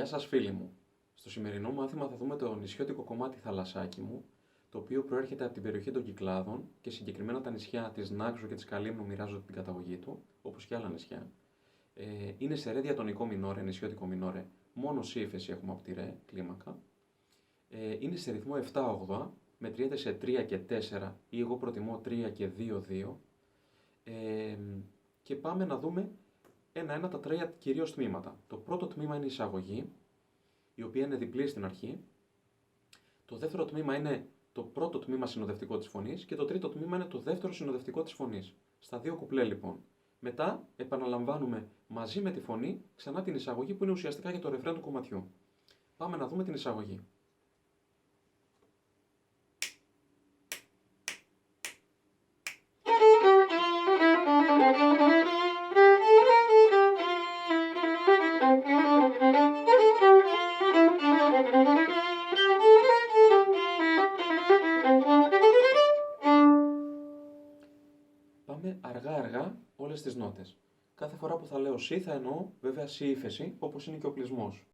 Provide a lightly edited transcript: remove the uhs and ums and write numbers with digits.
σας φίλοι μου. Στο σημερινό μάθημα θα δούμε το νησιώτικο κομμάτι θαλασσάκι μου, το οποίο προέρχεται από την περιοχή των Κυκλάδων και συγκεκριμένα τα νησιά της Νάξου και της Καλύμνου μοιράζονται την καταγωγή του, όπως και άλλα νησιά. Είναι σε ρε διατονικό μινόρε, νησιώτικο μινόρε, μόνο σι ύφεση έχουμε από τη ρε κλίμακα. Είναι σε ρυθμό 7/8, μετριέται σε 3 και 4 ή εγώ προτιμώ 3 και 2/2. Και πάμε να δούμε ένα-ένα τα τρία κυρίως τμήματα. Το πρώτο τμήμα είναι η εισαγωγή, η οποία είναι διπλή στην αρχή. Το δεύτερο τμήμα είναι το πρώτο τμήμα συνοδευτικό της φωνής και το τρίτο τμήμα είναι το δεύτερο συνοδευτικό της φωνής. Στα δύο κουπλέ λοιπόν. Μετά επαναλαμβάνουμε μαζί με τη φωνή ξανά την εισαγωγή που είναι ουσιαστικά για το ρεφρέν του κομματιού. Πάμε να δούμε την εισαγωγή. Πάμε αργά-αργά όλες τις νότες. Κάθε φορά που θα λέω σι θα εννοώ βέβαια σι ύφεση, όπως είναι και ο κλεισμός.